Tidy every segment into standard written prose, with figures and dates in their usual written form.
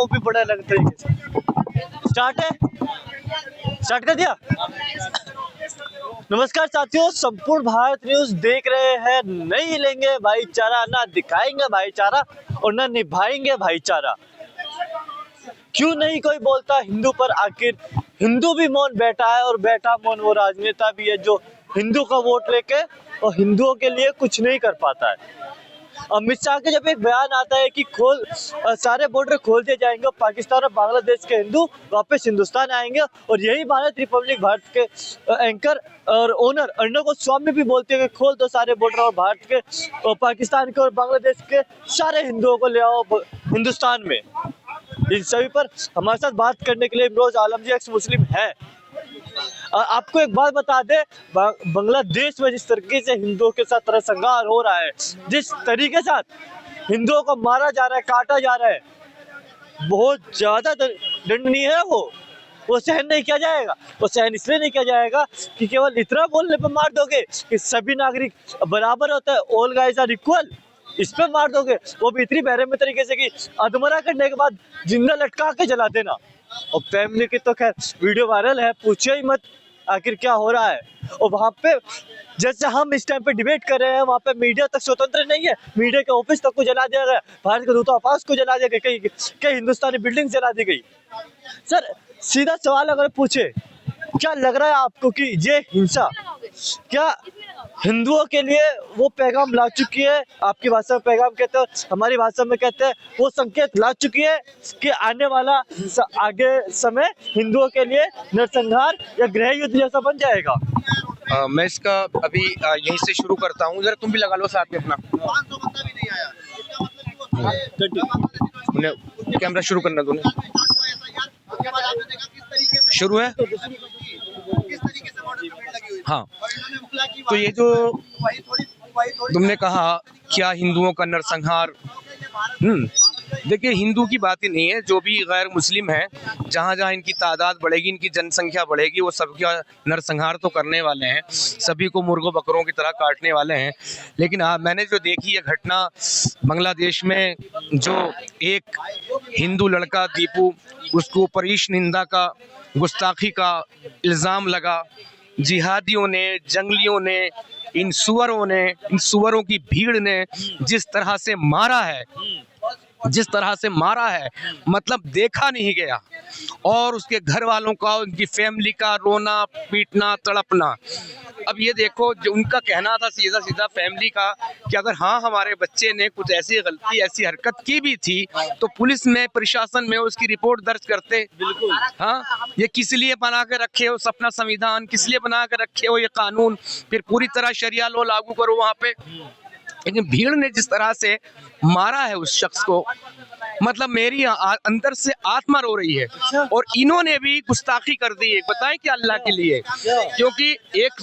वो भी बड़ा अलग तरीके से। स्टार्ट है, स्टार्ट कर दिया। नमस्कार साथियों, संपूर्ण भारत न्यूज देख रहे हैं। नहीं हिलेंगे भाईचारा, ना दिखाएंगे भाईचारा और ना निभाएंगे भाईचारा। क्यों नहीं कोई बोलता हिंदू पर? आखिर हिंदू भी मौन बैठा है, और बैठा मौन वो राजनेता भी है जो हिंदू का वोट लेके और हिंदुओं के लिए कुछ नहीं कर पाता है। अमित शाह के जब एक बयान आता है कि सारे बॉर्डर खोल दिए जाएंगे और पाकिस्तान और बांग्लादेश के हिंदू वापस हिंदुस्तान आएंगे, और यही भारत रिपब्लिक भारत के एंकर और ओनर अर्णव गोस्वामी भी बोलते हैं कि खोल दो सारे बॉर्डर और भारत के और पाकिस्तान के और बांग्लादेश के सारे हिंदुओं को ले आओ हिंदुस्तान में। इन सभी पर हमारे साथ बात करने के लिए इमरोज आलम जी एक्स मुस्लिम है। आपको एक बात बता दे, बांग्लादेश में जिस तरीके से हिंदुओं के साथ नरसंहार हो रहा है, जिस तरीके से हिंदुओं को मारा जा रहा है, काटा जा रहा है, बहुत ज्यादा दंडनीय है। वो सहन नहीं किया जाएगा। वो सहन इसलिए नहीं किया जाएगा कि केवल इतना बोलने पर मार दोगे कि सभी नागरिक बराबर होता है, ऑल गाइज आर इक्वल, इस पे मार दोगे, वो भी इतनी बेरहमी तरीके से कि अधमरा करने के बाद जिंदा लटका के जला देना। और फैमिली की तो खैर वीडियो वायरल है, पूछिए ही मत आखिर क्या हो रहा है। और वहाँ पे जैसे हम इस टाइम पे डिबेट कर रहे हैं, वहाँ पे मीडिया तक स्वतंत्र नहीं है। मीडिया के ऑफिस तक को जला दिया गया, भारत के दूतावास को जला दिया गया, कई हिंदुस्तानी बिल्डिंग जला दी गई। सर सीधा सवाल अगर पूछे, क्या लग रहा है आपको कि ये हिंसा क्या हिंदुओं के लिए वो पैगाम ला चुकी है? आपकी भाषा में पैगाम कहते हैं, हमारी भाषा में कहते हैं वो संकेत ला चुकी है कि आने वाला आगे समय हिंदुओं के लिए नरसंहार या गृह युद्ध जैसा बन जाएगा? मैं इसका अभी यहीं से शुरू करता हूँ। जरा तुम भी लगा लो साथ में अपना। कैमरा शुरू करना दोनों। शुरू है। हाँ, तो ये जो तुमने कहा क्या हिंदुओं का नरसंहार, देखिए हिंदू की बात ही नहीं है, जो भी गैर मुस्लिम है, जहाँ जहाँ इनकी तादाद बढ़ेगी, इनकी जनसंख्या बढ़ेगी, वो सबका नरसंहार तो करने वाले हैं, सभी को मुर्गों बकरों की तरह काटने वाले हैं। लेकिन मैंने जो देखी ये घटना बांग्लादेश में, जो एक हिंदू लड़का दीपू, उसके ऊपर ईश निंदा का, गुस्ताखी का इल्ज़ाम लगा, जिहादियों ने, जंगलियों ने, इन सुअरों की भीड़ ने जिस तरह से मारा है, मतलब देखा नहीं गया। और उसके घर वालों का, उनकी फैमिली का रोना पीटना तड़पना। अब ये देखो, जो उनका कहना था सीधा सीधा फैमिली का कि अगर हाँ हमारे बच्चे ने कुछ ऐसी गलती, ऐसी हरकत की भी थी तो पुलिस में, प्रशासन में उसकी रिपोर्ट दर्ज करते। बिल्कुल। हाँ, ये किस लिए बना के रखे हो अपना संविधान, किस लिए बना के रखे हो ये कानून, फिर पूरी तरह शरिया लॉ लागू करो वहाँ पे। लेकिन भीड़ ने जिस तरह से मारा है उस शख्स को, मतलब मेरी अंदर से आत्मा रो रही है। और इन्होंने भी गुस्ताखी कर दी है, बताएं क्या अल्लाह के लिए, क्योंकि एक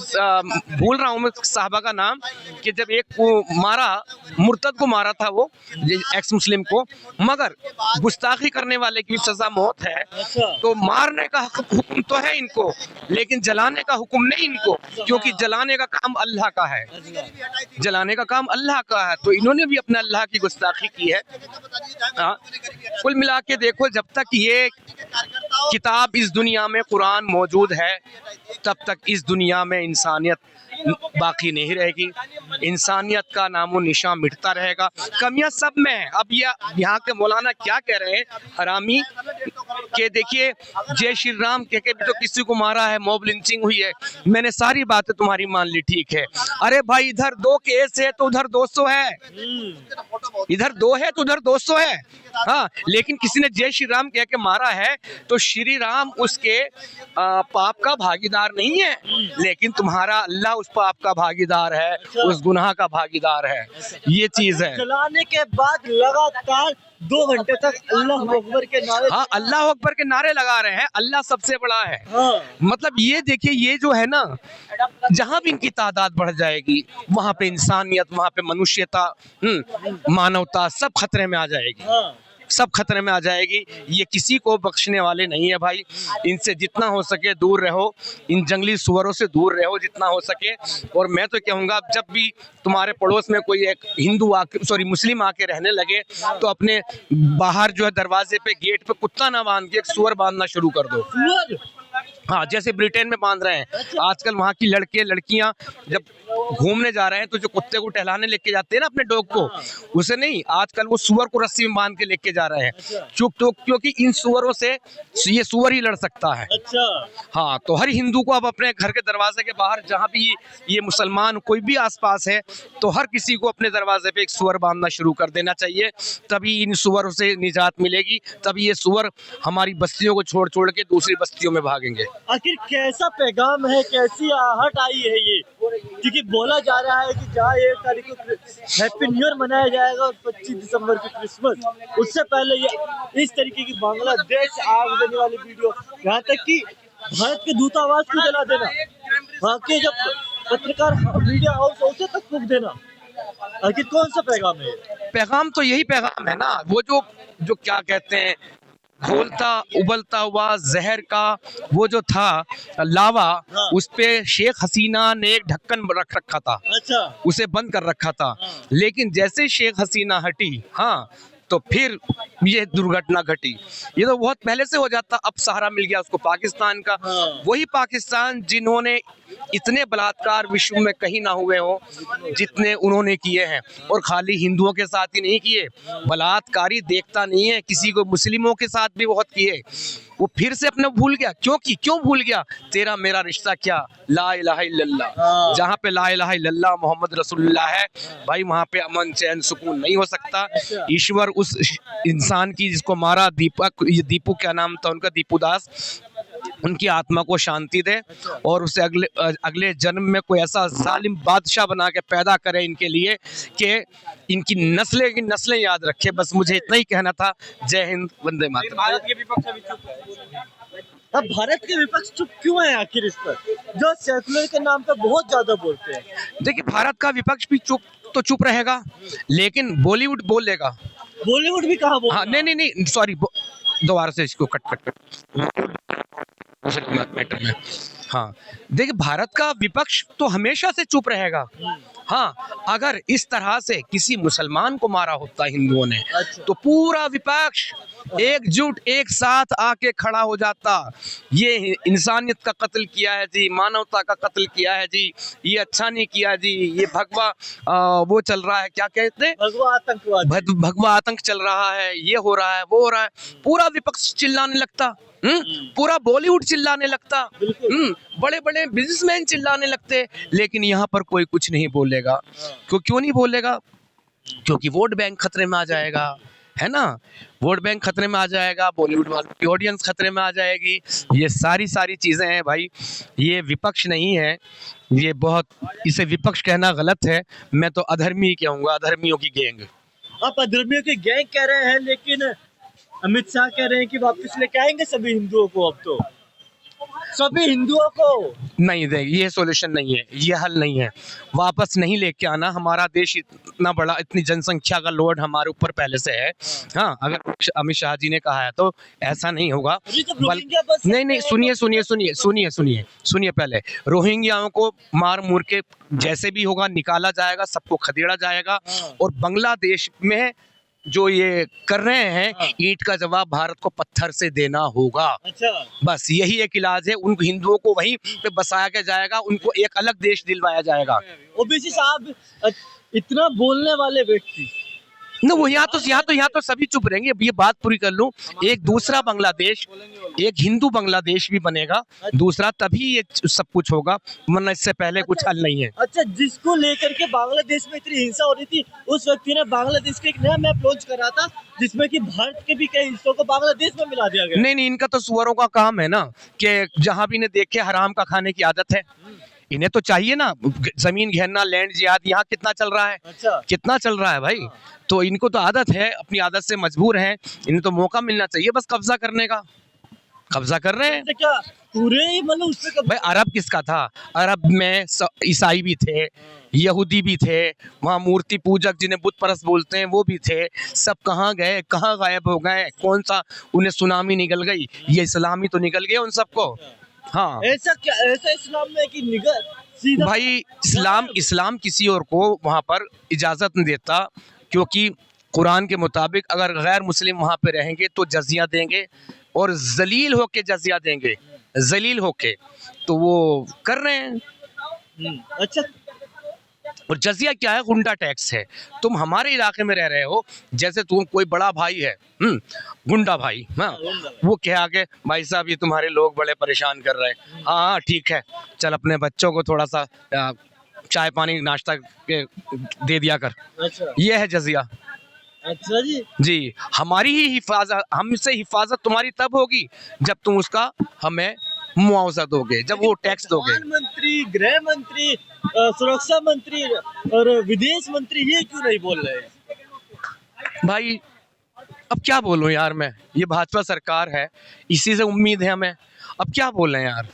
भूल रहा हूँ मैं साहबा का नाम, कि जब एक को मारा, मुर्तद को मारा था वो एक्स मुस्लिम को, मगर गुस्ताखी करने वाले की सजा मौत है। तो मारने का हुक्म तो है इनको, लेकिन जलाने का हुक्म नहीं इनको, क्योंकि जलाने का काम अल्लाह का है, जलाने का काम अल्लाह का है। तो इन्होंने भी अपने अल्लाह की गुस्ताखी की है। कुल मिला के देखो, जब तक ये किताब इस दुनिया में, कुरान मौजूद है, तब तक इस दुनिया में इंसानियत बाकी नहीं रहेगी, इंसानियत का नामो निशान मिटता रहेगा। कमियां सब में है। अब यहाँ के मौलाना क्या कह रहे हैं, हरामी, के देखिए जय श्री राम कह के भी तो किसी को मारा है, मॉब लिंचिंग हुई है। मैंने सारी बातें तुम्हारी मान ली, ठीक है। अरे भाई, इधर 2 केस है तो उधर 200 है, इधर 2 है तो उधर 200 है। हाँ, लेकिन किसी ने जय श्री राम कह के मारा है तो श्री राम उसके पाप का भागीदार नहीं है, लेकिन तुम्हारा अल्लाह उस पाप का भागीदार है, उस गुनाह का भागीदार है। ये चीज है। जलाने के बाद लगातार 2 घंटे तक अल्लाह अकबर के नारे, हाँ, अल्लाह अकबर के नारे लगा रहे हैं, अल्लाह सबसे बड़ा है। हाँ। मतलब ये देखिए, ये जो है ना, जहाँ भी इनकी तादाद बढ़ जाएगी वहाँ पे इंसानियत, वहाँ पे मनुष्यता, मानवता सब खतरे में आ जाएगी। हाँ। सब खतरे में आ जाएगी। ये किसी को बख्शने वाले नहीं है भाई। इनसे जितना हो सके दूर रहो, इन जंगली सुअरों से दूर रहो जितना हो सके। और मैं तो कहूँगा जब भी तुम्हारे पड़ोस में कोई एक हिंदू आके सॉरी मुस्लिम आके रहने लगे तो अपने बाहर जो है दरवाजे पे गेट पे कुत्ता ना बांध के एक सुअर बांधना शुरू कर दो। सुअर? हाँ, जैसे ब्रिटेन में बांध रहे हैं आजकल। वहाँ की लड़के लड़कियां जब घूमने जा रहे हैं तो जो कुत्ते को टहलाने लेके जाते हैं ना अपने डॉग को, उसे नहीं, आजकल वो सुअर को रस्सी में बांध के लेके जा रहे हैं। चुप तो क्योंकि इन सुअरों से ये सुअर ही लड़ सकता है। अच्छा। हाँ, तो हर हिंदू को अब अपने घर के दरवाजे के बाहर जहाँ भी ये मुसलमान कोई भी आसपास है तो हर किसी को अपने दरवाजे पे एक सुअर बांधना शुरू कर देना चाहिए। तभी इन सुअरों से निजात मिलेगी, तभी ये सुअर हमारी बस्तियों को छोड़ छोड़ के दूसरी बस्तियों में भागेंगे। आखिर कैसा पैगाम है, कैसी आहट आई है ये? क्योंकि बोला जा रहा है कि जहाँ 1 तारीख को हैप्पी न्यू ईयर मनाया जाएगा और 25 दिसंबर की क्रिसमस, उससे पहले ये इस तरीके की बांग्लादेश आग देने वाली वीडियो, यहाँ तक कि भारत के दूतावास को जला देना, वहाँ के जब पत्रकार मीडिया हाउस उसे तक फूंक देना, आखिर कौन सा पैगाम है? पैगाम तो यही पैगाम है ना, वो जो क्या कहते हैं घोलता उबलता हुआ जहर का वो जो था लावा, हाँ। उस पे शेख हसीना ने एक ढक्कन रख रखा था, अच्छा। उसे बंद कर रखा था। हाँ। लेकिन जैसे शेख हसीना हटी, हाँ, तो फिर ये दुर्घटना घटी। ये तो बहुत पहले से हो जाता, अब सहारा मिल गया उसको पाकिस्तान का। हाँ। वही पाकिस्तान जिन्होंने इतने बलात्कार विश्व में कहीं ना हुए हो जितने उन्होंने किए हैं, और खाली हिंदुओं के साथ ही नहीं किए, बलात्कारी देखता नहीं है किसी को, मुस्लिमों के साथ भी बहुत किए। वो फिर से अपने भूल गया, क्यों भूल गया? तेरा मेरा रिश्ता क्या, ला इलाहा इल्लल्लाह। जहाँ पे ला इलाहा इल्लल्लाह मोहम्मद रसूलुल्लाह है भाई, वहाँ पे अमन चैन सुकून नहीं हो सकता। ईश्वर उस इंसान की जिसको मारा, दीपक, ये दीपू क्या नाम था उनका, दीपू दास, उनकी आत्मा को शांति दे और उसे अगले जन्म में कोई ऐसा जालिम बादशाह बना के पैदा करे इनके लिए कि इनकी नस्लें की नस्लें याद रखे। बस मुझे इतना ही कहना था। जय हिंद, वंदे मातरम। भारत के विपक्ष अभी चुप है। अब भारत के विपक्ष चुप क्यों है आखिर इस पर, जो सेकुलर के नाम पर बहुत ज्यादा बोलते हैं? देखिए, भारत का विपक्ष भी चुप रहेगा, लेकिन बॉलीवुड बोलेगा। बॉलीवुड भी कहा बोल? हाँ, नहीं, सॉरी, दोबारा से इसको कट मैटर में। हाँ, देखिए, भारत का विपक्ष तो हमेशा से चुप रहेगा। हाँ, अगर इस तरह से किसी मुसलमान को मारा होता हिंदुओं ने, अच्छा। तो पूरा विपक्ष एकजुट एक साथ आके खड़ा हो जाता। ये इंसानियत का कत्ल किया है जी, मानवता का कत्ल किया है जी, ये अच्छा नहीं किया जी, ये भगवा वो चल रहा है, क्या कहते हैं, भगवा आतंकवाद, भगवा आतंक चल रहा है, ये हो रहा है, वो हो रहा है। पूरा विपक्ष चिल्लाने लगता, पूरा बॉलीवुड चिल्लाने लगता, बड़े बड़े बिजनेसमैन चिल्लाने लगते। लेकिन यहाँ पर कोई कुछ नहीं बोलेगा। क्यों नहीं बोलेगा? क्योंकि वोट बैंक खतरे में आ जाएगा, है ना, वोट बैंक खतरे में आ जाएगा, बॉलीवुड वालों की ऑडियंस खतरे में आ जाएगी। ये सारी चीजें हैं भाई। ये विपक्ष नहीं है, ये बहुत, इसे विपक्ष कहना गलत है। मैं तो अधर्मी कहूंगा, अधर्मियों की गैंग। आप अधर्मियों की गैंग कह रहे हैं, लेकिन अमित शाह कह रहे हैं कि वापस लेके आएंगे सभी हिंदुओं को। अब तो सभी हिंदुओं को नहीं दे, ये सॉल्यूशन नहीं है, ये हल नहीं है। वापस नहीं लेके आना। हमारा देश इतना बड़ा, इतनी जनसंख्या का लोड हमारे ऊपर पहले से है। हाँ, अगर अमित शाह जी ने कहा है तो ऐसा नहीं होगा। नहीं, सुनिए पहले। रोहिंग्याओं को मार मुर के जैसे भी होगा निकाला जाएगा, सबको खदेड़ा जाएगा। और बांग्लादेश में जो ये कर रहे हैं, ईंट का जवाब भारत को पत्थर से देना होगा। अच्छा। बस यही एक इलाज है। उन हिंदुओं को वहीं पे बसाया के जाएगा, उनको एक अलग देश दिलवाया जाएगा। ओबीसी साहब, इतना बोलने वाले व्यक्ति न, वो यहाँ तो सभी चुप रहेंगे। अब ये बात पूरी कर लूं, एक दूसरा बांग्लादेश, एक हिंदू बांग्लादेश भी बनेगा दूसरा, तभी ये सब कुछ होगा, वरना इससे पहले कुछ हल नहीं है। अच्छा, जिसको लेकर के बांग्लादेश में इतनी हिंसा हो रही थी, उस व्यक्ति ने बांग्लादेश के एक नया मैप लॉन्च करा था, जिसमें कि भारत के भी कई हिस्सों को बांग्लादेश में मिला दिया गया। नहीं, इनका तो सुअरों का काम है ना, कि जहाँ भी इन्हें देखे हराम का खाने की आदत है। इन्हें तो चाहिए ना जमीन घेरना, लैंड जिहाद। यहाँ कितना चल रहा है? अच्छा। कितना चल रहा है भाई। तो इनको तो आदत है, अपनी आदत से मजबूर हैं। इन्हें तो मौका मिलना चाहिए बस कब्जा करने का। कब्जा कर रहे हैं। तो क्या पूरे ही मतलब उस पे भाई अरब किसका था? अरब में ईसाई भी थे, यहूदी भी थे, वहाँ मूर्ति पूजक जिन्हें बुत परस्त बोलते हैं वो भी थे। सब कहाँ गए, कहाँ गायब हो गए? कौन सा उन्हें सुनामी निकल गई? ये इस्लामी तो निकल गए उन सबको। हाँ ऐसा क्या, ऐसा इस्लाम में कि निगल सीधा भाई, इस्लाम किसी और को वहाँ पर इजाज़त नहीं देता, क्योंकि कुरान के मुताबिक अगर गैर मुस्लिम वहाँ पे रहेंगे तो जजिया देंगे, और जलील होके जजिया देंगे, जलील होके। तो वो कर रहे हैं। अच्छा और जजिया क्या है? गुंडा टैक्स है। तुम हमारे इलाके में रह रहे हो, जैसे तुम कोई बड़ा भाई है, गुंडा भाई, हाँ, वो कह के भाई साहब ये तुम्हारे लोग बड़े परेशान कर रहे हैं, हाँ ठीक है, चल अपने बच्चों को थोड़ा सा चाय पानी नाश्ता के दे दिया कर। अच्छा ये है जजिया अच्छा जी। हमारी ही हिफाजत, हमसे हिफाजत तुम्हारी तब होगी जब तुम उसका हमें मुआवजा दोगे, जब वो टैक्स दोगे। प्रधानमंत्री, गृह मंत्री, सुरक्षा मंत्री और विदेश मंत्री ये क्यों नहीं बोल रहे हैं? भाई अब क्या बोलूं यार मैं, ये भाजपा सरकार है, इसी से उम्मीद है हमें, अब क्या बोल रहे हैं यार।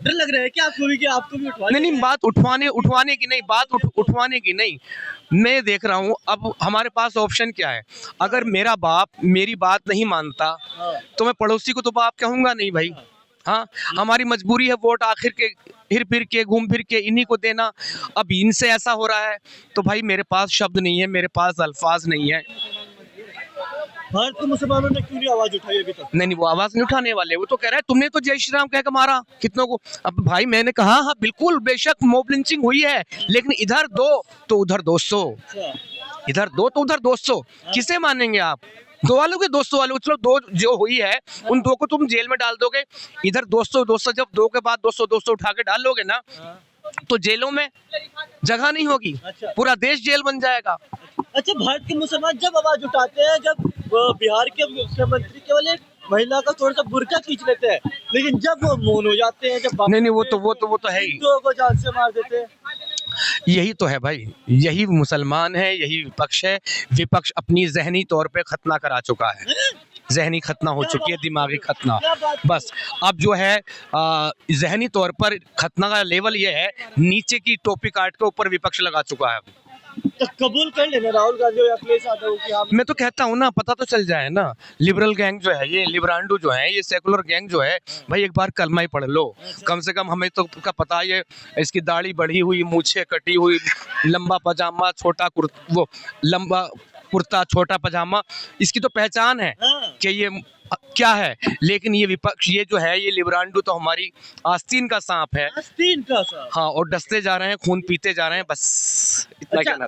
डर लग रहा है क्या आपको भी, कि आपको भी उठवा नहीं, बात उठवाने की नहीं, उठवाने की नहीं। मैं देख रहा हूँ अब हमारे पास ऑप्शन क्या है। अगर मेरा बाप मेरी बात नहीं मानता तो मैं पड़ोसी को तो बाप कहूंगा नहीं भाई। हाँ, हमारी मजबूरी है वोट आखिर के हिर फिर के घूम फिर के इन्हीं को देना। अब इनसे ऐसा हो रहा है तो भाई मेरे पास शब्द नहीं है, मेरे पास अल्फाज नहीं है। भारत के मुसलमानों ने क्यों नहीं आवाज उठाई अभी तक? नहीं, वो आवाज नहीं उठाने वाले। वो तो कह रहे हैं तुमने तो जय श्री राम कह के मारा कितनों को। अब भाई मैंने कहा हाँ बिल्कुल बेशक मॉब लिंचिंग हुई है, लेकिन इधर 2 तो उधर 200, इधर 2 तो उधर 200, किसे मानेंगे आप? 2 वालों के 200 वालों, चलो 2 जो हुई है उन 2 को तुम जेल में डाल दोगे, इधर 200 जब 2 के बाद 200 उठा के डाल लोगे ना, तो जेलों में जगह नहीं होगी, पूरा देश जेल बन जाएगा। अच्छा, भारत के मुसलमान जब आवाज उठाते हैं, जब बिहार के मुख्यमंत्री केवल एक महिला का थोड़ा सा बुर्का खींच लेते हैं, लेकिन जब वो मौन हो जाते हैं, जब नहीं, वो तो है ही, हिंदुओं को जान से मार देते हैं। यही तो है भाई, यही मुसलमान है, यही विपक्ष है। विपक्ष अपनी जहनी तौर पे खतना करा चुका है, जहनी खतना हो चुकी है, दिमागी खतना। बस अब जो है जहनी तौर पर खतना का लेवल ये है, नीचे की टोपी काट के ऊपर विपक्ष लगा चुका है। तो कबूल कर लेना राहुल गांधी और अखिलेश यादव की आप। मैं तो कहता हूँ ना, पता तो चल जाए ना। लिबरल गैंग जो है, ये लिबरांडो जो है, ये सेकुलर गैंग जो है, भाई एक बार कलमा ही पढ़ लो कम से कम। हमें तो का पता है, इसकी दाढ़ी बढ़ी हुई, मूछें कटी हुई, लंबा पजामा, वो लंबा कुर्ता, छोटा पजामा, इसकी तो पहचान है कि ये क्या है। लेकिन ये विपक्ष, ये जो है, ये लिबरांडो तो हमारी आस्तीन का सांप है, आस्तीन का सांप। हाँ, और डसते जा रहे हैं, खून पीते जा रहे हैं, बस इतना कहना।